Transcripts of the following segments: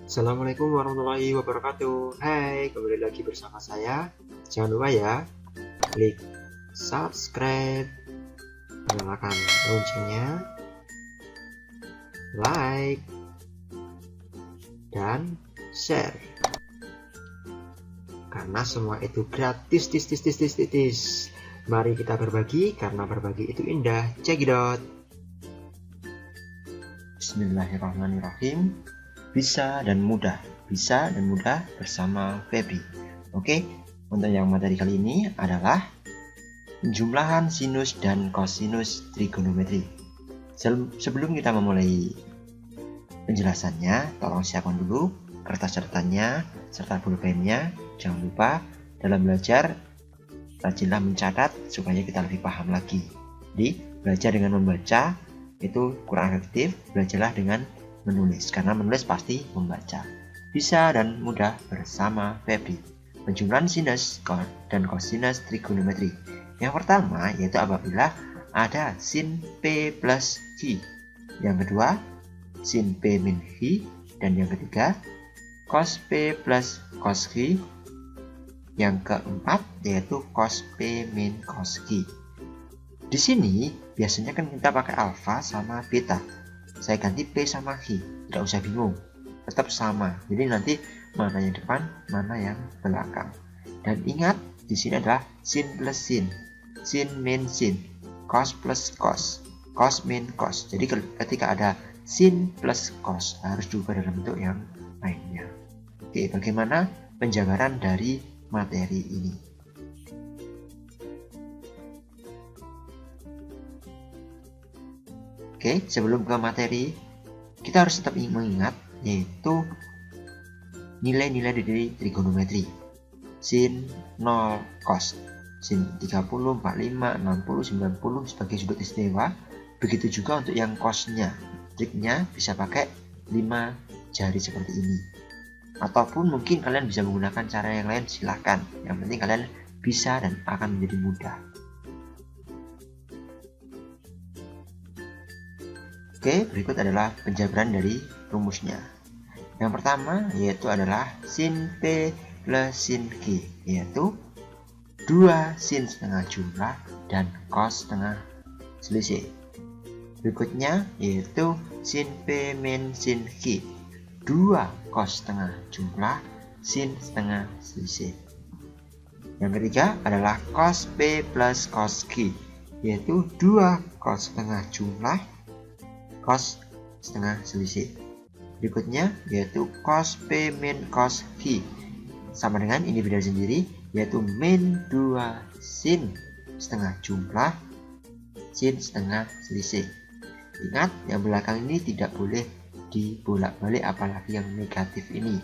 Assalamualaikum warahmatullahi wabarakatuh. Hai, kembali lagi bersama saya. Jangan lupa ya, klik subscribe, nyalakan loncengnya, like, dan share. Karena semua itu gratis, tis. Mari kita berbagi, karena berbagi itu indah. Cekidot. Bismillahirrahmanirrahim. Bisa dan mudah bersama Febri. Oke, untuk yang materi kali ini adalah penjumlahan sinus dan kosinus trigonometri. Sebelum kita memulai penjelasannya, tolong siapkan dulu kertas catatannya serta pulpennya. Jangan lupa dalam belajar rajinlah mencatat supaya kita lebih paham lagi. Jadi belajar dengan membaca itu kurang efektif, belajarlah dengan menulis, karena menulis pasti membaca. Bisa dan mudah bersama Febri. Penjumlahan sinus dan kosinus trigonometri. Yang pertama yaitu apabila ada sin P plus Q. Yang kedua sin P min Q. Dan yang ketiga cos P plus cos Q. Yang keempat yaitu cos P min cos Q. Di sini biasanya kan kita pakai alfa sama beta. Saya ganti P sama Q, tidak usah bingung, tetap sama. Jadi nanti mana yang depan, mana yang belakang. Dan ingat di sini adalah sin plus sin min sin, cos plus cos, cos min cos. Jadi ketika ada sin plus cos harus diubah dalam bentuk yang lainnya. Oke, bagaimana penjabaran dari materi ini? Oke, sebelum ke materi, kita harus tetap mengingat yaitu nilai-nilai dari trigonometri. Sin 0 cos, sin 30, 45, 60, 90 sebagai sudut istimewa. Begitu juga untuk yang cosnya. Triknya bisa pakai 5 jari seperti ini. Ataupun mungkin kalian bisa menggunakan cara yang lain, silahkan. Yang penting kalian bisa dan akan menjadi mudah. Oke, berikut adalah penjabaran dari rumusnya. Yang pertama yaitu adalah sin P plus sin Q, yaitu 2 sin setengah jumlah dan cos setengah selisih. Berikutnya yaitu sin P min sin Q, 2 cos setengah jumlah sin setengah selisih. Yang ketiga adalah cos P plus cos Q, yaitu 2 cos setengah jumlah cos setengah selisih. Berikutnya yaitu cos P min cos Q, sama dengan ini beda sendiri, yaitu min 2 sin setengah jumlah sin setengah selisih. Ingat yang belakang ini tidak boleh dibolak-balik, apalagi yang negatif ini.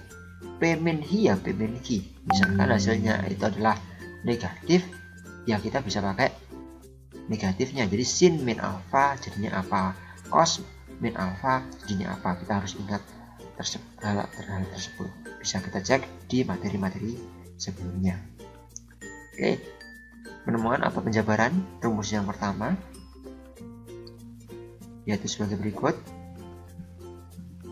P min Q ya P min Q. Misalkan hasilnya itu adalah negatif, ya kita bisa pakai negatifnya. Jadi sin min alfa jadinya apa, cos min alfa jadinya apa. Kita harus ingat hal tersebut. Bisa kita cek di materi-materi sebelumnya. Oke, penemuan atau penjabaran rumus yang pertama yaitu sebagai berikut.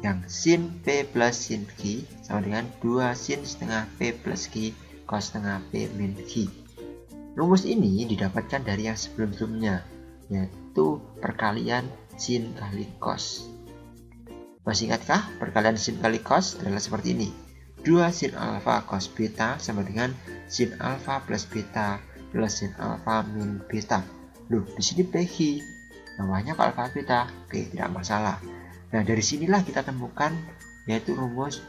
Yang sin P plus sin Q sama dengan 2 sin setengah P plus Q cos setengah P min Q. Rumus ini didapatkan dari yang sebelum-sebelumnya, yaitu perkalian sin kali cos. Masih ingatkah perkalian sin kali cos adalah seperti ini? 2 sin alfa cos beta sama dengan sin alfa plus beta plus sin alfa min beta. Loh, di sini PQ, namanya kok alfa beta. Oke, tidak masalah. Nah, dari sinilah kita temukan yaitu rumus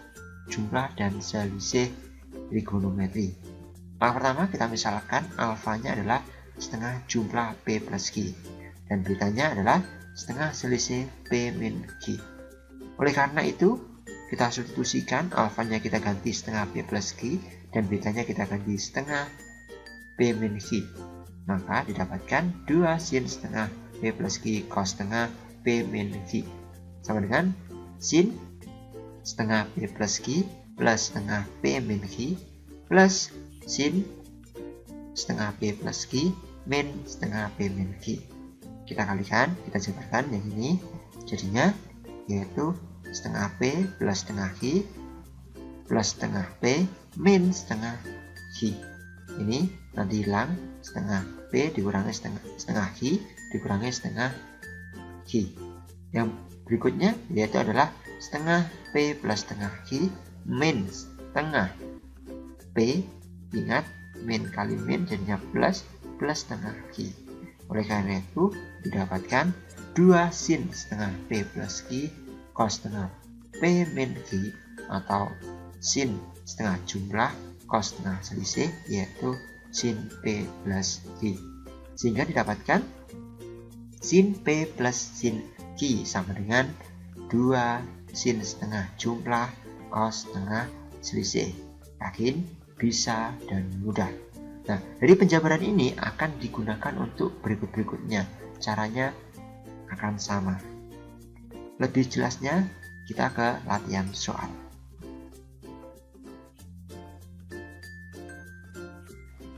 jumlah dan selisih trigonometri. Yang pertama kita misalkan alfanya adalah setengah jumlah P plus Q dan betanya adalah setengah selisih P min Q. Oleh karena itu kita substitusikan, alfanya kita ganti setengah P plus Q dan betanya kita ganti setengah P min Q. Maka didapatkan 2 sin setengah P plus Q cos setengah P min Q sama dengan sin setengah P plus Q plus setengah P min Q plus sin setengah P plus Q min setengah P min Q. Kita kalikan, kita jabarkan yang ini, jadinya yaitu setengah P plus setengah Q plus setengah P min setengah Q. Ini nanti hilang, setengah P dikurangi setengah Q dikurangi setengah Q. Yang berikutnya yaitu adalah setengah P plus setengah Q min setengah P. Ingat, min kali min jadinya plus setengah Q. Oleh karena itu didapatkan 2 sin setengah P plus Q cos setengah P min Q, atau sin setengah jumlah cos setengah selisih, yaitu sin P plus Q. Sehingga didapatkan sin P plus sin Q sama dengan 2 sin setengah jumlah cos setengah selisih. Yakin, bisa, dan mudah. Nah, dari penjabaran ini akan digunakan untuk berikut-berikutnya. Caranya akan sama. Lebih jelasnya kita ke latihan soal.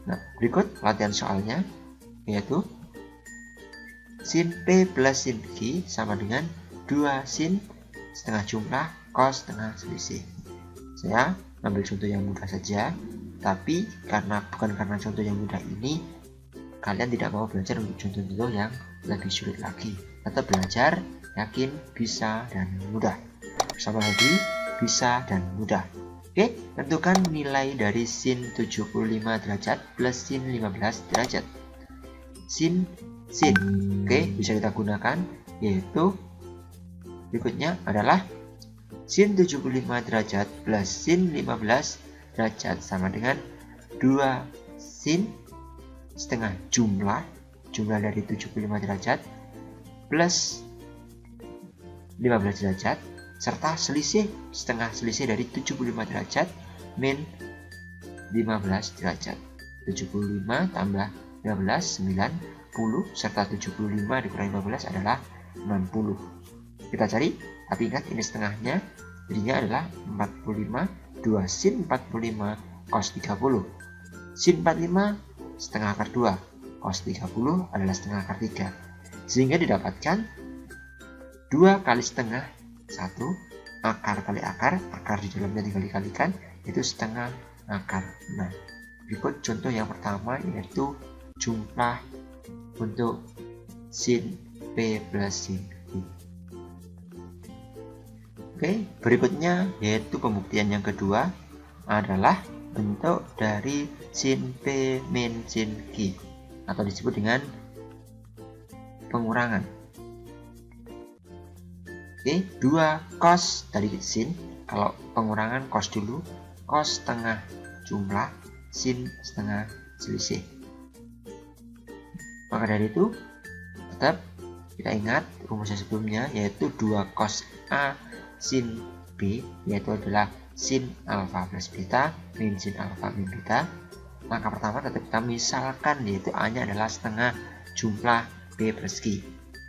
Nah, berikut latihan soalnya, yaitu sin P plus sin Q sama dengan 2 sin setengah jumlah cos setengah selisih. Saya ambil contoh yang mudah saja, tapi bukan karena contoh yang mudah ini kalian tidak mau belajar untuk contoh-contoh yang lebih sulit lagi. Tetap belajar, yakin, bisa, dan mudah. Bersama lagi, bisa dan mudah. Oke, tentukan nilai dari sin 75 derajat plus sin 15 derajat. Sin. Oke, bisa kita gunakan, yaitu berikutnya adalah sin 75 derajat plus sin 15 derajat sama dengan 2 sin setengah jumlah dari 75 derajat plus 15 derajat serta setengah selisih dari 75 derajat min 15 derajat. 75 tambah 15 90 serta 75 dikurangi 15 adalah 60. Kita cari, tapi ingat ini setengahnya, jadinya adalah 45 2 sin 45 cos 30. Sin 45 setengah akar 2, cos 30 adalah setengah akar 3. Sehingga didapatkan 2 kali setengah 1, akar kali akar di dalamnya dikali-kalikan, yaitu setengah akar 6. Berikut contoh yang pertama, yaitu jumlah untuk sin P plus sin Q. Oke, berikutnya yaitu pembuktian yang kedua adalah bentuk dari sin P min sin Q, atau disebut dengan pengurangan. Oke, 2 cos dari sin, kalau pengurangan cos dulu, cos setengah jumlah sin setengah selisih. Maka dari itu tetap kita ingat rumusnya sebelumnya, yaitu 2 cos A sin B, yaitu adalah sin alfa plus beta min sin alfa min beta. Maka pertama tetap kita misalkan, yaitu A nya adalah setengah jumlah P plus Q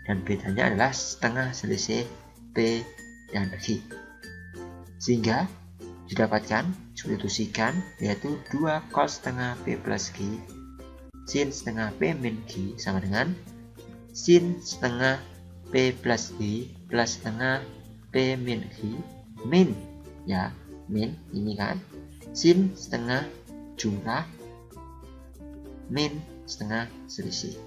dan betanya adalah setengah selisih P dan Q. Sehingga didapatkan, substitusikan, yaitu 2 cos setengah P plus Q sin setengah P min Q sama dengan sin setengah P plus Q plus setengah P min Q min, ya min ini kan, sin setengah jumlah min setengah selisih.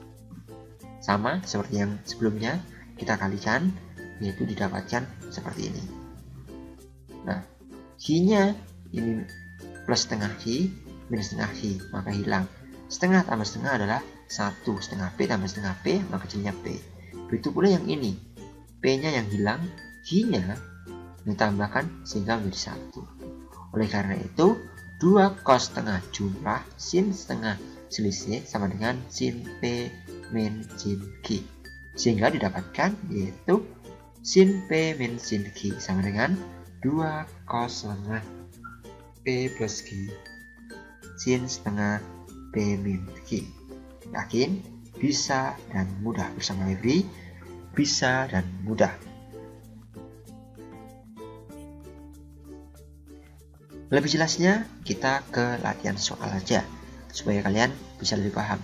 Sama seperti yang sebelumnya, kita kalikan, yaitu didapatkan seperti ini. Nah, Q-nya ini plus setengah Q minus setengah Q, maka hilang. Setengah tambah setengah adalah 1, setengah P tambah setengah P, maka jadinya P. Begitu pula yang ini, P-nya yang hilang, Q-nya ditambahkan sehingga menjadi 1. Oleh karena itu, 2 cos setengah jumlah sin setengah selisih sama dengan sin P min sin Q. Sehingga didapatkan, yaitu sin P min sin Q sama dengan 2 cos setengah P plus Q sin setengah P min Q. Yakin, bisa, dan mudah. Bersama Febri, bisa dan mudah. Lebih jelasnya kita ke latihan soal aja, supaya kalian bisa lebih paham.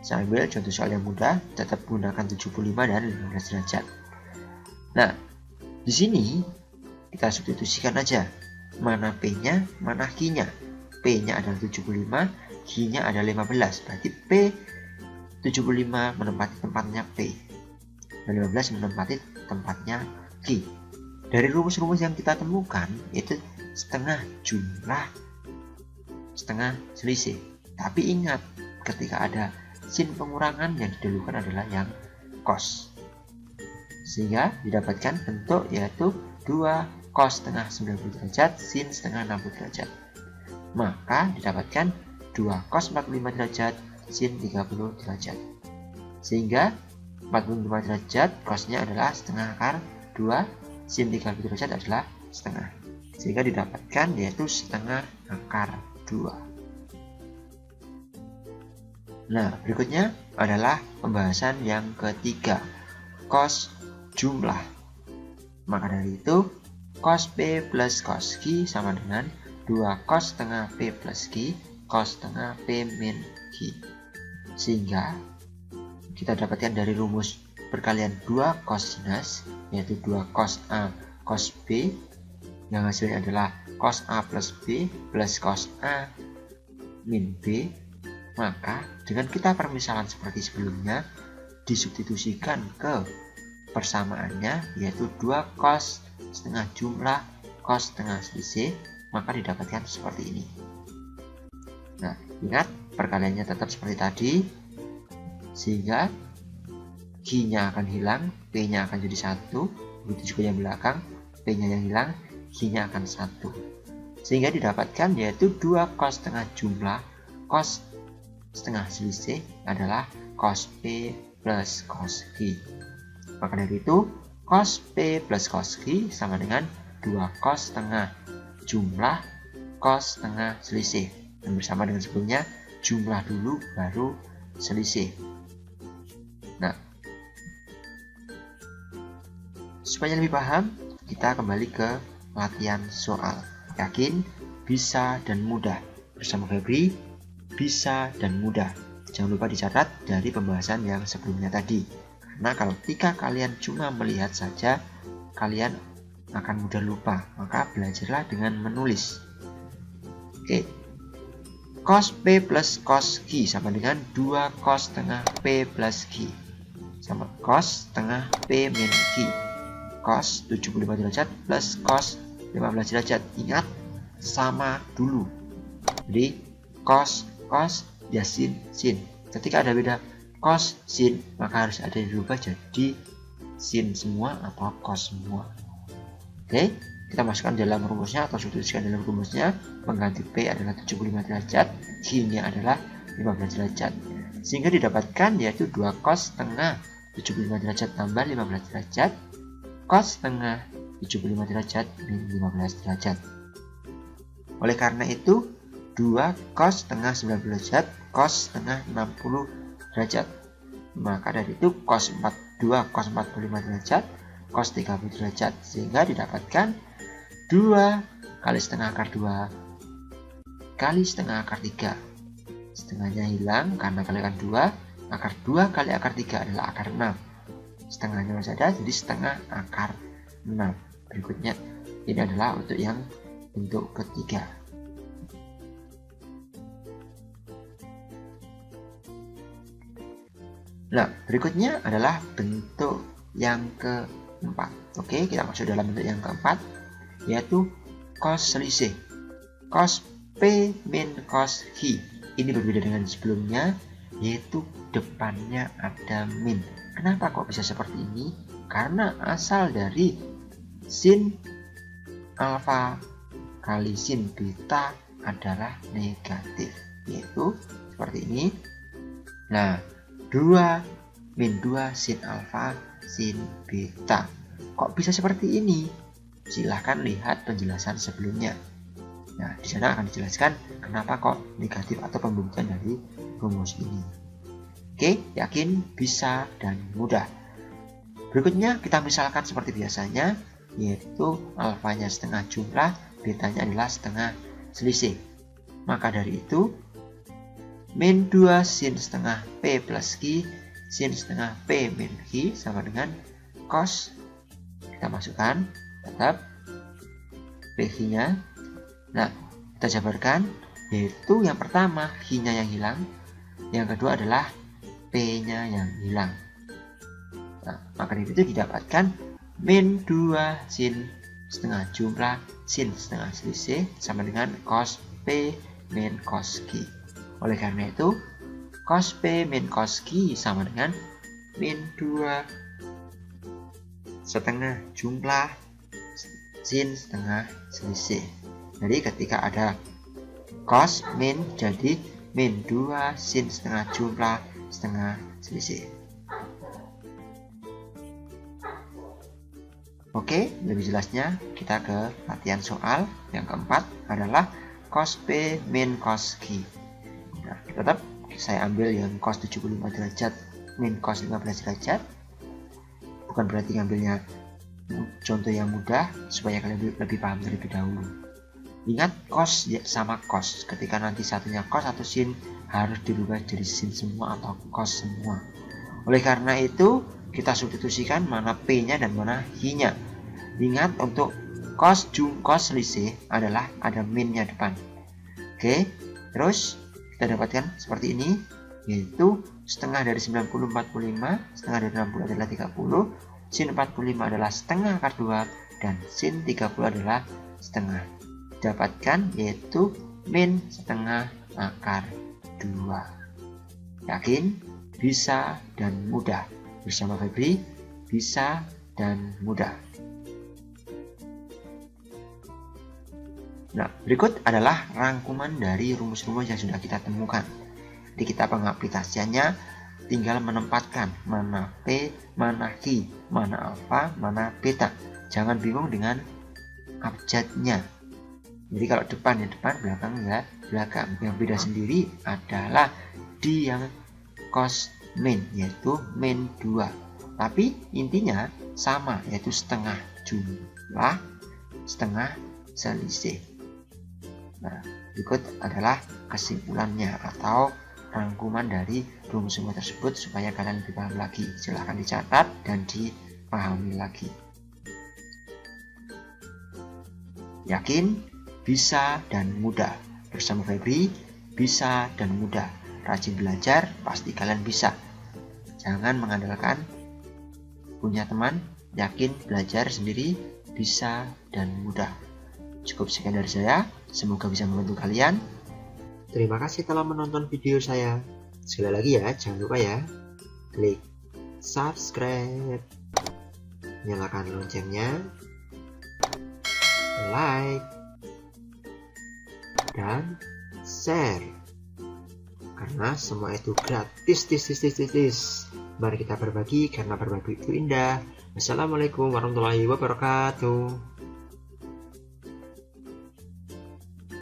Saya ambil contoh soal yang mudah, tetap gunakan 75 dan 15 derajat. Nah, di sini kita substitusikan aja. mana P-nya, mana Q-nya. P-nya adalah 75, Q-nya adalah 15. Berarti P75 menempati tempatnya P. Dan 15 menempati tempatnya Q. Dari rumus-rumus yang kita temukan, itu setengah jumlah, setengah selisih. Tapi ingat, ketika ada sin pengurangan, yang didahulukan adalah yang cos. Sehingga didapatkan bentuk yaitu 2 cos setengah 90 derajat sin setengah 60 derajat. Maka didapatkan 2 cos 45 derajat sin 30 derajat. Sehingga 45 derajat cosnya adalah setengah akar 2, sin 30 derajat adalah setengah. Sehingga didapatkan yaitu setengah akar 2. Nah, berikutnya adalah pembahasan yang ketiga, cos jumlah. Maka dari itu, cos P plus cos Q sama dengan 2 cos setengah P plus Q, cos setengah P min Q. Sehingga kita dapatkan dari rumus perkalian 2 cos sinus, yaitu 2 cos A cos B, yang hasilnya adalah cos A plus B plus cos A min B. Maka dengan kita permisalan seperti sebelumnya, disubstitusikan ke persamaannya, yaitu 2 cos setengah jumlah cos setengah selisih, maka didapatkan seperti ini. Nah, ingat perkaliannya tetap seperti tadi, sehingga Q-nya akan hilang, P-nya akan jadi 1, begitu juga yang belakang, P-nya yang hilang, Q-nya akan 1. Sehingga didapatkan yaitu 2 cos setengah jumlah cos setengah selisih adalah cos P plus cos Q. Maka dari itu, cos P plus cos Q sama dengan 2 cos setengah jumlah cos setengah selisih. Dan bersama dengan sebelumnya, jumlah dulu baru selisih. Nah, supaya lebih paham, kita kembali ke latihan soal. Yakin, bisa, dan mudah. Bersama Febri, bisa dan mudah. Jangan lupa dicatat dari pembahasan yang sebelumnya tadi. Karena kalau ketika kalian cuma melihat saja, kalian akan mudah lupa. Maka belajarlah dengan menulis. Oke. Cos P plus cos Q sama dengan 2 cos setengah P plus Q. Sama cos setengah P min Q. Cos 75 derajat plus cos 15 derajat. Ingat, sama dulu. Jadi, cos ya sin. Ketika ada beda cos sin, maka harus ada yang dirubah jadi sin semua atau cos semua. Oke, kita masukkan dalam rumusnya atau substitusikan dalam rumusnya. Pengganti P adalah 75 derajat, Q-nya adalah 15 derajat. Sehingga didapatkan yaitu 2 cos setengah 75 derajat tambah 15 derajat, cos setengah 75 derajat min 15 derajat. Oleh karena itu, 2 cos setengah 90 derajat, cos setengah 60 derajat. Maka dari itu cos 2 cos 45 derajat, cos 30 derajat. Sehingga didapatkan 2 kali setengah akar 2 kali setengah akar 3. Setengahnya hilang karena kalikan 2, akar 2 kali akar 3 adalah akar 6. Setengahnya masih ada, jadi setengah akar 6. Berikutnya, ini adalah untuk yang bentuk ketiga. Nah, berikutnya adalah bentuk yang keempat. Oke, kita masuk dalam bentuk yang keempat, yaitu cos selisih. Cos P min cos Q. Ini berbeda dengan sebelumnya, yaitu depannya ada min. Kenapa kok bisa seperti ini? Karena asal dari sin alfa kali sin beta adalah negatif, yaitu seperti ini. Nah, 2 min 2 sin alfa sin beta. Kok bisa seperti ini? Silahkan lihat penjelasan sebelumnya. Nah, di sana akan dijelaskan kenapa kok negatif atau pembuktian dari rumus ini. Oke, yakin, bisa, dan mudah. Berikutnya kita misalkan seperti biasanya, yaitu alfanya setengah jumlah, betanya adalah setengah selisih. Maka dari itu, min 2 sin setengah P plus Q sin setengah P min Q sama dengan cos, kita masukkan tetap P nya Nah, kita jabarkan, yaitu yang pertama Hi-nya yang hilang, yang kedua adalah P-nya yang hilang. Nah, maka dari itu didapatkan min 2 sin setengah jumlah sin setengah selisih sama dengan cos P min cos Q. Oleh karena itu, cos P min cos Q sama dengan min 2 setengah jumlah sin setengah selisih. Jadi ketika ada cos min jadi min 2 sin setengah jumlah setengah selisih. Oke, lebih jelasnya kita ke latihan soal yang keempat adalah cos P min cos Q. Nah, tetap saya ambil yang cos 75 derajat min cos 15 derajat. Bukan berarti ngambilnya contoh yang mudah, supaya kalian lebih paham terlebih dahulu. Ingat, cos sama cos. Ketika nanti satunya cos atau sin, harus dirubah jadi sin semua atau cos semua. Oleh karena itu, kita substitusikan mana P-nya dan mana Hi-nya. Ingat, untuk cos selisih adalah ada min-nya depan. Oke, terus kita dapatkan seperti ini, yaitu setengah dari 90 45, setengah dari 60 adalah 30, sin 45 adalah setengah akar 2, dan sin 30 adalah setengah. Dapatkan yaitu min setengah akar 2. Yakin? Bisa dan mudah. Bersama Febri, bisa dan mudah. Nah, berikut adalah rangkuman dari rumus-rumus yang sudah kita temukan. Di kita pengaplikasiannya tinggal menempatkan mana P, mana Q, mana alfa, mana beta. Jangan bingung dengan abjadnya. Jadi kalau depan ya depan, belakang ya belakang. Yang beda sendiri adalah di yang cos min, yaitu min 2. Tapi intinya sama, yaitu setengah jumlah setengah selisih. Nah, berikut adalah kesimpulannya atau rangkuman dari rumus-rumus tersebut supaya kalian lebih paham lagi. Silahkan dicatat dan dipahami lagi. Yakin, bisa, dan mudah. Bersama Febri, bisa dan mudah. Rajin belajar, pasti kalian bisa. Jangan mengandalkan punya teman, yakin belajar sendiri, bisa dan mudah. Cukup sekian dari saya, semoga bisa membantu kalian. Terima kasih telah menonton video saya. Sekali lagi ya, jangan lupa ya, klik subscribe, nyalakan loncengnya, like, dan share. Karena semua itu gratis. Mari kita berbagi, karena berbagi itu indah. Wassalamualaikum warahmatullahi wabarakatuh.